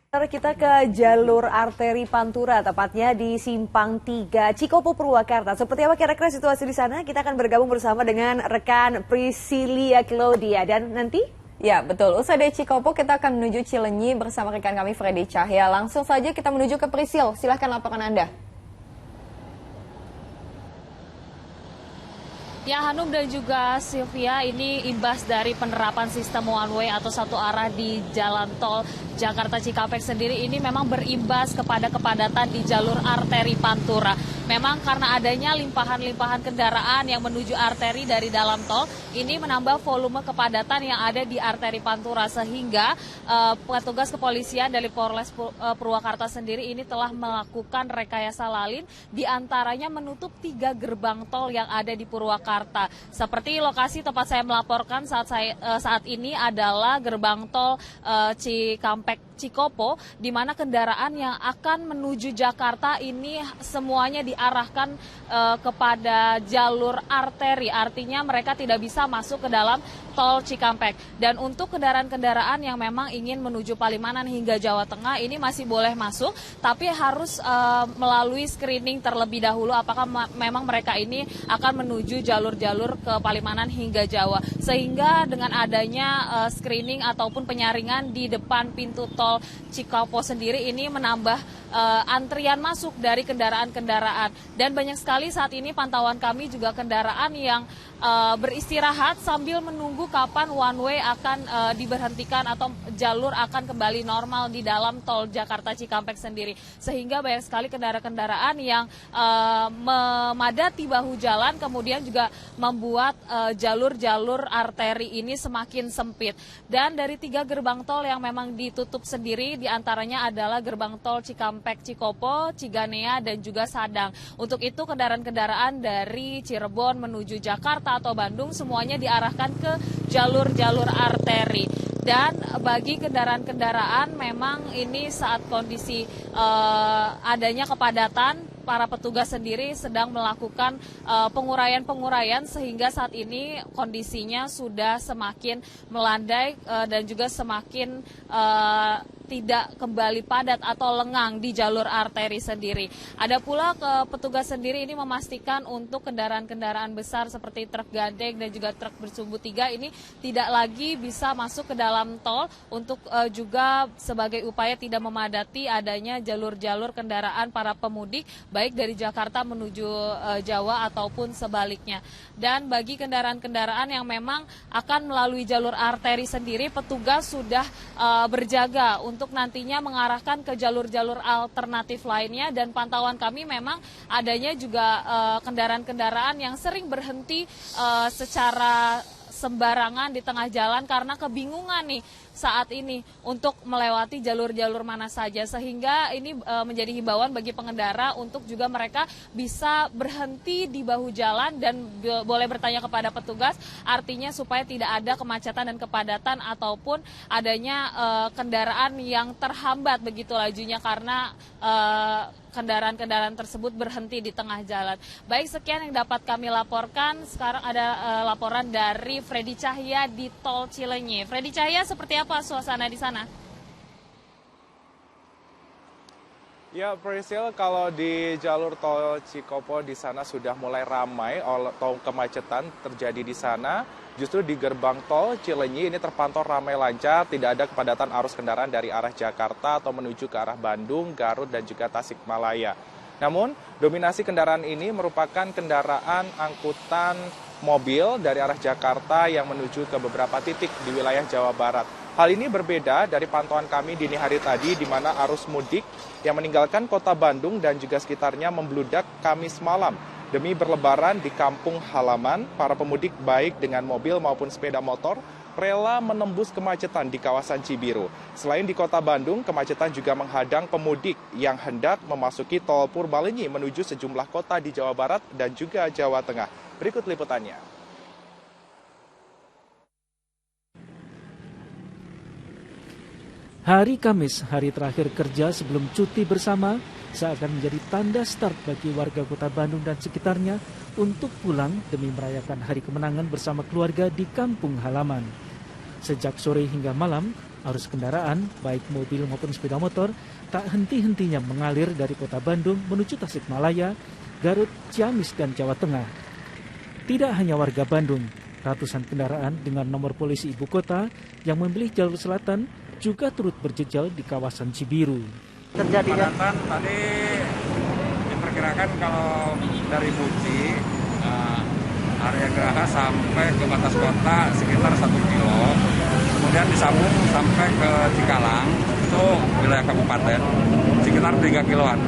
Kita ke jalur arteri Pantura, tepatnya di Simpang 3 Cikopo, Purwakarta. Seperti apa kira-kira situasi di sana? Kita akan bergabung bersama dengan rekan Priscilia Claudia. Dan nanti? Ya, betul. Usai dari Cikopo, kita akan menuju Cilenyi bersama rekan kami Freddy Cahya. Langsung saja kita menuju ke Prisil. Silahkan laporan Anda. Ya, Hanum dan juga Sylvia, ini imbas dari penerapan sistem one way atau satu arah di jalan tol Jakarta Cikampek sendiri. Ini memang berimbas kepada kepadatan di jalur arteri Pantura. Memang karena adanya limpahan-limpahan kendaraan yang menuju arteri dari dalam tol, ini menambah volume kepadatan yang ada di arteri Pantura, sehingga petugas kepolisian dari Polres Purwakarta sendiri ini telah melakukan rekayasa lalin, diantaranya menutup 3 gerbang tol yang ada di Purwakarta. Seperti lokasi tempat saya melaporkan saat ini adalah gerbang tol Cikampek Cikopo, di mana kendaraan yang akan menuju Jakarta ini semuanya diarahkan kepada jalur arteri, artinya mereka tidak bisa masuk ke dalam tol Cikampek. Dan untuk kendaraan-kendaraan yang memang ingin menuju Palimanan hingga Jawa Tengah ini masih boleh masuk, tapi harus melalui screening terlebih dahulu apakah memang mereka ini akan menuju jalur-jalur ke Palimanan hingga Jawa. Sehingga dengan adanya screening ataupun penyaringan di depan pintu tol Cikopo sendiri ini menambah antrian masuk dari kendaraan-kendaraan. Dan banyak sekali saat ini pantauan kami juga kendaraan yang beristirahat sambil menunggu kapan one way akan diberhentikan atau jalur akan kembali normal di dalam tol Jakarta Cikampek sendiri. Sehingga banyak sekali kendaraan-kendaraan yang memadati bahu jalan, kemudian juga membuat jalur-jalur arteri ini semakin sempit. Dan dari 3 gerbang tol yang memang ditutup sendiri, diantaranya adalah gerbang tol Cikampek Cikopo, Ciganea, dan juga Sadang. Untuk itu kendaraan-kendaraan dari Cirebon menuju Jakarta atau Bandung semuanya diarahkan ke jalur-jalur arteri. Dan bagi kendaraan-kendaraan memang ini saat kondisi adanya kepadatan, para petugas sendiri sedang melakukan penguraian-penguraian sehingga saat ini kondisinya sudah semakin melandai dan juga semakin tidak kembali padat atau lengang di jalur arteri sendiri. Ada pula petugas sendiri ini memastikan untuk kendaraan-kendaraan besar seperti truk gandeng dan juga truk bersumbu 3 ini tidak lagi bisa masuk ke dalam tol untuk juga sebagai upaya tidak memadati adanya jalur-jalur kendaraan para pemudik baik dari Jakarta menuju Jawa ataupun sebaliknya. Dan bagi kendaraan-kendaraan yang memang akan melalui jalur arteri sendiri, petugas sudah berjaga untuk nantinya mengarahkan ke jalur-jalur alternatif lainnya. Dan pantauan kami memang adanya juga kendaraan-kendaraan yang sering berhenti secara sembarangan di tengah jalan karena kebingungan nih saat ini untuk melewati jalur-jalur mana saja, sehingga ini menjadi himbauan bagi pengendara untuk juga mereka bisa berhenti di bahu jalan dan boleh bertanya kepada petugas, artinya supaya tidak ada kemacetan dan kepadatan ataupun adanya kendaraan yang terhambat begitu lajunya karena kendaraan-kendaraan tersebut berhenti di tengah jalan. Baik, sekian yang dapat kami laporkan. Sekarang ada laporan dari Freddy Cahya di Tol Cilenyi. Freddy Cahya, seperti apa suasana di sana? Ya, Priscil, kalau di jalur tol Cikopo di sana sudah mulai ramai atau kemacetan terjadi di sana. Justru di gerbang tol Cilenyi ini terpantau ramai lancar, tidak ada kepadatan arus kendaraan dari arah Jakarta atau menuju ke arah Bandung, Garut, dan juga Tasikmalaya. Namun, dominasi kendaraan ini merupakan kendaraan angkutan mobil dari arah Jakarta yang menuju ke beberapa titik di wilayah Jawa Barat. Hal ini berbeda dari pantauan kami dini hari tadi, di mana arus mudik yang meninggalkan kota Bandung dan juga sekitarnya membludak Kamis malam. Demi berlebaran di kampung halaman, para pemudik baik dengan mobil maupun sepeda motor rela menembus kemacetan di kawasan Cibiru. Selain di kota Bandung, kemacetan juga menghadang pemudik yang hendak memasuki tol Purbalenyi menuju sejumlah kota di Jawa Barat dan juga Jawa Tengah. Berikut liputannya. Hari Kamis, hari terakhir kerja sebelum cuti bersama, seakan menjadi tanda start bagi warga kota Bandung dan sekitarnya untuk pulang demi merayakan hari kemenangan bersama keluarga di kampung halaman. Sejak sore hingga malam, Arus kendaraan, baik mobil maupun sepeda motor, tak henti-hentinya mengalir dari kota Bandung menuju Tasikmalaya, Garut, Ciamis, dan Jawa Tengah. Tidak hanya warga Bandung, ratusan kendaraan dengan nomor polisi ibu kota yang memilih jalur selatan juga turut berjejal di kawasan Cibiru. Kepadatan tadi diperkirakan kalau dari Buci, area Geraha sampai ke batas kota sekitar 1 kilo. Kemudian disambung sampai ke Cikalang, itu wilayah kabupaten, sekitar 3 kiloan.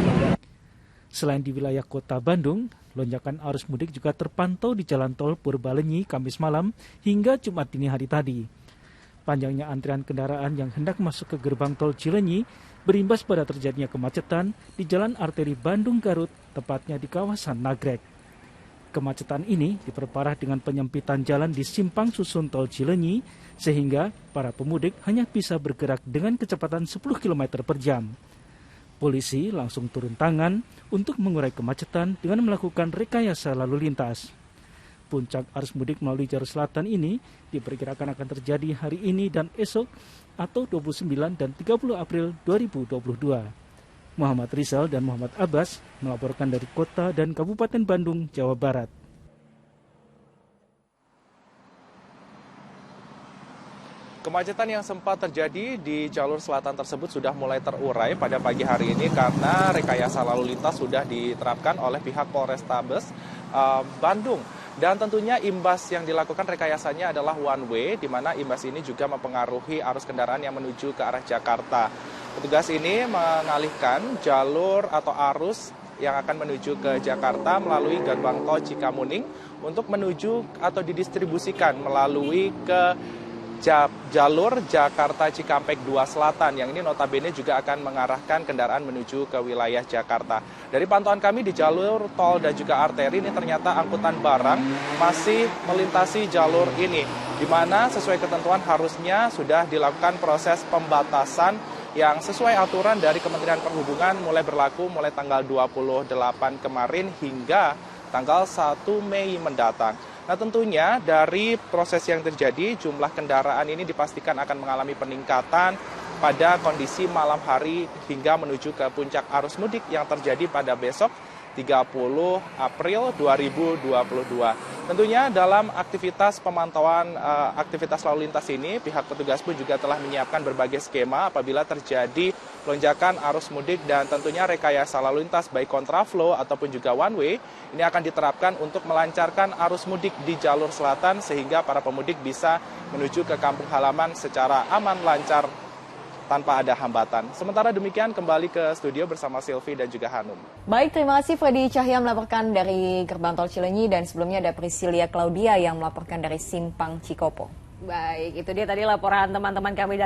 Selain di wilayah kota Bandung, lonjakan arus mudik juga terpantau di jalan tol Purbalenyi Kamis malam hingga Jumat dini hari tadi. Panjangnya antrian kendaraan yang hendak masuk ke gerbang tol Cileunyi berimbas pada terjadinya kemacetan di jalan arteri Bandung-Garut, tepatnya di kawasan Nagrek. Kemacetan ini diperparah dengan penyempitan jalan di simpang susun tol Cileunyi, sehingga para pemudik hanya bisa bergerak dengan kecepatan 10 km per jam. Polisi langsung turun tangan untuk mengurai kemacetan dengan melakukan rekayasa lalu lintas. Puncak arus mudik melalui jalur selatan ini diperkirakan akan terjadi hari ini dan esok atau 29 dan 30 April 2022. Muhammad Rizal dan Muhammad Abbas melaporkan dari kota dan Kabupaten Bandung, Jawa Barat. Kemacetan yang sempat terjadi di jalur selatan tersebut sudah mulai terurai pada pagi hari ini karena rekayasa lalu lintas sudah diterapkan oleh pihak Polrestabes Bandung. Dan tentunya imbas yang dilakukan rekayasanya adalah one way, di mana imbas ini juga mempengaruhi arus kendaraan yang menuju ke arah Jakarta. Petugas ini mengalihkan jalur atau arus yang akan menuju ke Jakarta melalui gerbang tol Cikamuning untuk menuju atau didistribusikan melalui ke jalur Jakarta Cikampek 2 Selatan, yang ini notabene juga akan mengarahkan kendaraan menuju ke wilayah Jakarta. Dari pantauan kami di jalur tol dan juga arteri ini ternyata angkutan barang masih melintasi jalur ini, di mana sesuai ketentuan harusnya sudah dilakukan proses pembatasan yang sesuai aturan dari Kementerian Perhubungan mulai berlaku mulai tanggal 28 kemarin hingga tanggal 1 Mei mendatang. Nah, tentunya dari proses yang terjadi, jumlah kendaraan ini dipastikan akan mengalami peningkatan pada kondisi malam hari hingga menuju ke puncak arus mudik yang terjadi pada besok 30 April 2022. Tentunya dalam aktivitas pemantauan aktivitas lalu lintas ini, pihak petugas pun juga telah menyiapkan berbagai skema apabila terjadi lonjakan arus mudik dan tentunya rekayasa lalu lintas baik kontraflow ataupun juga one way ini akan diterapkan untuk melancarkan arus mudik di jalur selatan sehingga para pemudik bisa menuju ke kampung halaman secara aman, lancar, tanpa ada hambatan. Sementara demikian kembali ke studio bersama Silvi dan juga Hanum. Baik, terima kasih Freddy Cahya melaporkan dari gerbang tol Cileunyi dan sebelumnya ada Priscilia Claudia yang melaporkan dari Simpang Cikopo. Baik, itu dia tadi laporan teman-teman kami.